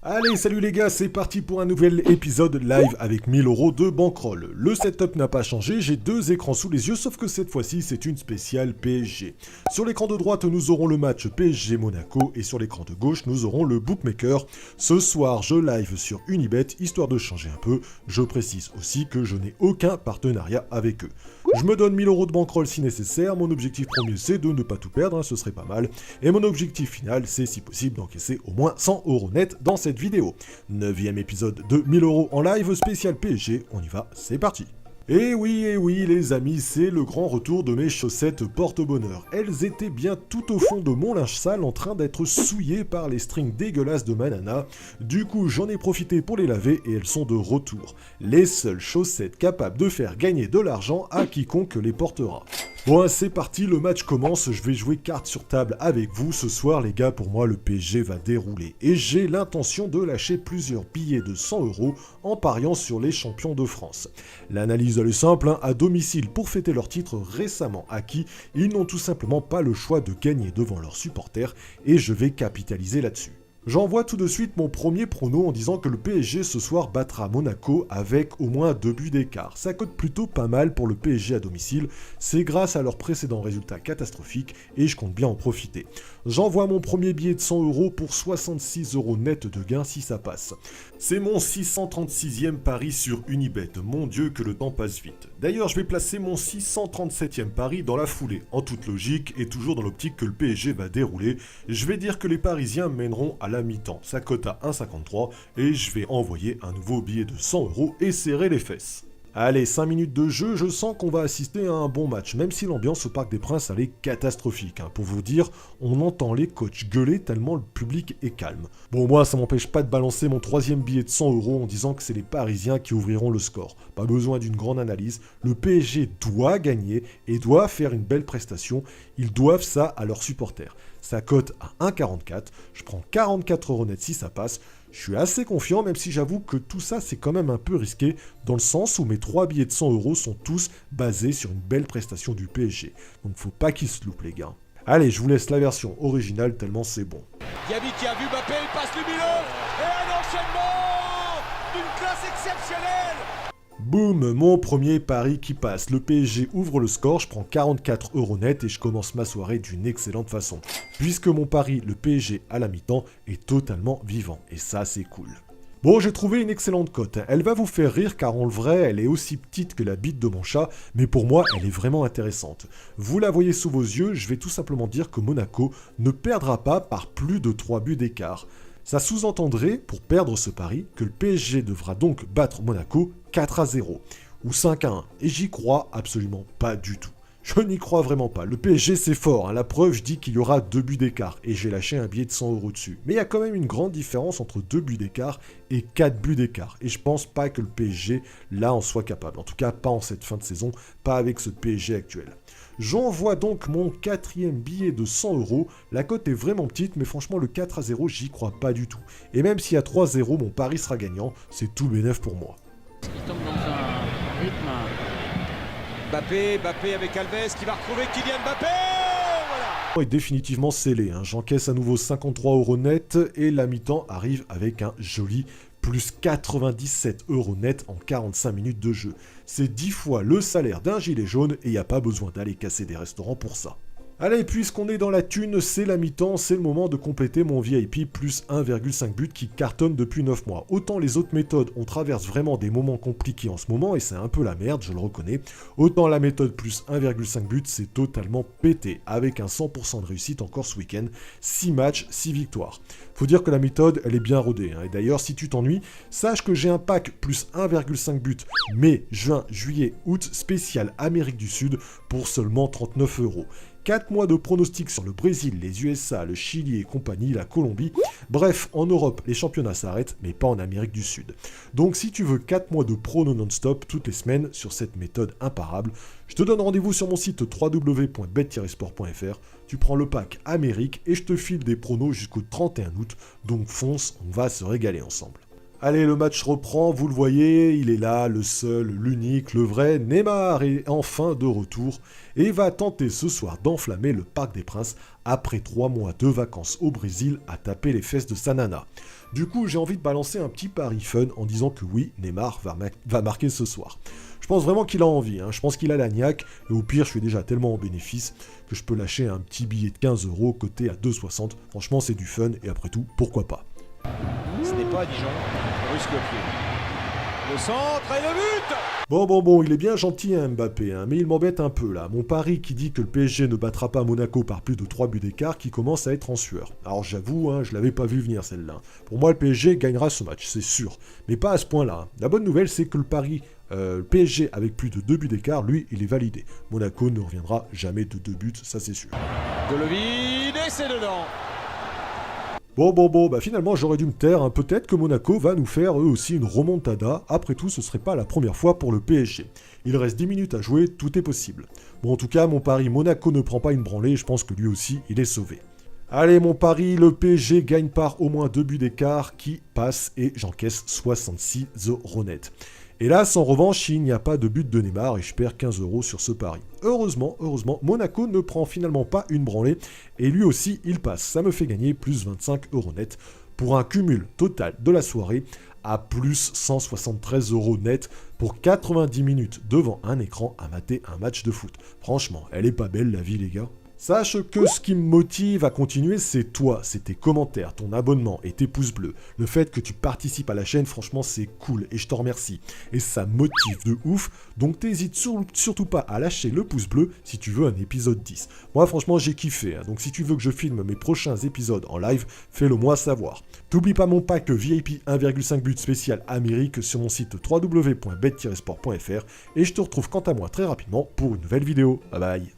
Allez, salut les gars, c'est parti pour un nouvel épisode live avec 1000 € de bankroll. Le setup n'a pas changé, j'ai deux écrans sous les yeux, sauf que cette fois-ci, c'est une spéciale PSG. Sur l'écran de droite, nous aurons le match PSG-Monaco, et sur l'écran de gauche, nous aurons le bookmaker. Ce soir, je live sur Unibet, histoire de changer un peu. Je précise aussi que je n'ai aucun partenariat avec eux. Je me donne 1000 € de bankroll si nécessaire, mon objectif premier c'est de ne pas tout perdre, ce serait pas mal. Et mon objectif final, c'est si possible d'encaisser au moins 100 € net dans cette vidéo. 9e épisode de 1000 € en live spécial PSG, on y va, c'est parti. Et oui les amis, c'est le grand retour de mes chaussettes porte-bonheur. Elles étaient bien tout au fond de mon linge sale en train d'être souillées par les strings dégueulasses de Manana. Du coup j'en ai profité pour les laver et elles sont de retour. Les seules chaussettes capables de faire gagner de l'argent à quiconque les portera. Bon, c'est parti, le match commence, je vais jouer carte sur table avec vous. Ce soir les gars, pour moi le PSG va dérouler. Et j'ai l'intention de lâcher plusieurs billets de 100 € en pariant sur les champions de France. L'analyse elle est simple, à domicile pour fêter leur titre récemment acquis, ils n'ont tout simplement pas le choix de gagner devant leurs supporters et je vais capitaliser là-dessus. J'envoie tout de suite mon premier prono en disant que le PSG ce soir battra Monaco avec au moins 2 buts d'écart. Ça cote plutôt pas mal pour le PSG à domicile, c'est grâce à leurs précédents résultats catastrophiques et je compte bien en profiter. J'envoie mon premier billet de 100 € pour 66 € net de gain si ça passe. C'est mon 636e pari sur Unibet, mon dieu que le temps passe vite. D'ailleurs je vais placer mon 637e pari dans la foulée, en toute logique et toujours dans l'optique que le PSG va dérouler. Je vais dire que les Parisiens mèneront à la mi-temps, ça cote à 1,53 et je vais envoyer un nouveau billet de 100 € et serrer les fesses. Allez, 5 minutes de jeu, je sens qu'on va assister à un bon match, même si l'ambiance au Parc des Princes elle est catastrophique. Pour vous dire, on entend les coachs gueuler tellement le public est calme. Bon, moi ça m'empêche pas de balancer mon troisième billet de 100 € en disant que c'est les Parisiens qui ouvriront le score. Pas besoin d'une grande analyse, le PSG doit gagner et doit faire une belle prestation, ils doivent ça à leurs supporters. Ça cote à 1,44, je prends 44 € net si ça passe. Je suis assez confiant, même si j'avoue que tout ça c'est quand même un peu risqué, dans le sens où mes 3 billets de 100 € sont tous basés sur une belle prestation du PSG. Donc faut pas qu'ils se loupent les gars. Allez, je vous laisse la version originale tellement c'est bon. Diaby qui a vu Mbappé, il passe le milieu, et un enchaînement d'une classe exceptionnelle. Boum, mon premier pari qui passe. Le PSG ouvre le score, je prends 44 € net et je commence ma soirée d'une excellente façon. Puisque mon pari, le PSG à la mi-temps, est totalement vivant. Et ça, c'est cool. Bon, j'ai trouvé une excellente cote. Elle va vous faire rire car en vrai, elle est aussi petite que la bite de mon chat, mais pour moi, elle est vraiment intéressante. Vous la voyez sous vos yeux, je vais tout simplement dire que Monaco ne perdra pas par plus de 3 buts d'écart. Ça sous-entendrait, pour perdre ce pari, que le PSG devra donc battre Monaco 4-0 ou 5-1. Et j'y crois absolument pas du tout. Je n'y crois vraiment pas. Le PSG c'est fort, la preuve je dis qu'il y aura 2 buts d'écart et j'ai lâché un billet de 100 € dessus. Mais il y a quand même une grande différence entre 2 buts d'écart et 4 buts d'écart. Et je pense pas que le PSG là en soit capable. En tout cas pas en cette fin de saison, pas avec ce PSG actuel. J'envoie donc mon 4e billet de 100 €. La cote est vraiment petite, mais franchement le 4-0 j'y crois pas du tout. Et même s'il y a 3-0, mon pari sera gagnant, c'est tout bénef pour moi. Il tombe dans un rythme. Mbappé avec Alves qui va retrouver Kylian Mbappé. Voilà. Est définitivement scellé, j'encaisse à nouveau 53 € net et la mi-temps arrive avec un joli plus 97 € net en 45 minutes de jeu. C'est 10 fois le salaire d'un gilet jaune et il n'y a pas besoin d'aller casser des restaurants pour ça. Allez, puisqu'on est dans la thune, c'est la mi-temps, c'est le moment de compléter mon VIP plus 1,5 but qui cartonne depuis 9 mois. Autant les autres méthodes, on traverse vraiment des moments compliqués en ce moment et c'est un peu la merde, je le reconnais. Autant la méthode plus 1,5 but, c'est totalement pété, avec un 100% de réussite encore ce week-end. 6 matchs, 6 victoires. Faut dire que la méthode, elle est bien rodée. Et d'ailleurs, si tu t'ennuies, sache que j'ai un pack plus 1,5 but mai, juin, juillet, août spécial Amérique du Sud pour seulement 39 €. 4 mois de pronostics sur le Brésil, les USA, le Chili et compagnie, la Colombie. Bref, en Europe, les championnats s'arrêtent, mais pas en Amérique du Sud. Donc si tu veux 4 mois de prono non-stop toutes les semaines sur cette méthode imparable, je te donne rendez-vous sur mon site www.bet-sport.fr. Tu prends le pack Amérique et je te file des pronos jusqu'au 31 août. Donc fonce, on va se régaler ensemble. Allez, le match reprend, vous le voyez, il est là, le seul, l'unique, le vrai. Neymar est enfin de retour et va tenter ce soir d'enflammer le Parc des Princes après 3 mois de vacances au Brésil à taper les fesses de sa nana. Du coup, j'ai envie de balancer un petit pari fun en disant que oui, Neymar va marquer ce soir. Je pense vraiment qu'il a envie, je pense qu'il a la niaque, et au pire, je suis déjà tellement en bénéfice que je peux lâcher un petit billet de 15 € coté à 2,60. Franchement, c'est du fun, et après tout, pourquoi pas. Ce n'est pas Dijon, Rusque au pied. Le centre et le but. Bon, il est bien gentil Mbappé, mais il m'embête un peu là. Mon pari qui dit que le PSG ne battra pas Monaco par plus de 3 buts d'écart qui commence à être en sueur. Alors j'avoue, je l'avais pas vu venir celle-là. Pour moi, le PSG gagnera ce match, c'est sûr. Mais pas à ce point-là. La bonne nouvelle, c'est que le pari PSG avec plus de 2 buts d'écart, lui, il est validé. Monaco ne reviendra jamais de 2 buts, ça c'est sûr. Golovin et c'est dedans. Bon, finalement j'aurais dû me taire, peut-être que Monaco va nous faire eux aussi une remontada, après tout ce serait pas la première fois pour le PSG. Il reste 10 minutes à jouer, tout est possible. Bon en tout cas, mon pari Monaco ne prend pas une branlée, je pense que lui aussi il est sauvé. Allez mon pari, le PSG gagne par au moins 2 buts d'écart qui passe et j'encaisse 66 € net. Hélas, en revanche, il n'y a pas de but de Neymar et je perds 15 € sur ce pari. Heureusement, Monaco ne prend finalement pas une branlée et lui aussi, il passe. Ça me fait gagner plus 25 € net pour un cumul total de la soirée à plus 173 € net pour 90 minutes devant un écran à mater un match de foot. Franchement, elle est pas belle la vie les gars. Sache que ce qui me motive à continuer, c'est toi, c'est tes commentaires, ton abonnement et tes pouces bleus. Le fait que tu participes à la chaîne, franchement, c'est cool et je t'en remercie. Et ça motive de ouf, donc t'hésites surtout pas à lâcher le pouce bleu si tu veux un épisode 10. Moi, franchement, j'ai kiffé, donc si tu veux que je filme mes prochains épisodes en live, fais-le moi savoir. T'oublies pas mon pack VIP 1,5 but spécial Amérique sur mon site www.bet-sport.fr et je te retrouve quant à moi très rapidement pour une nouvelle vidéo. Bye bye.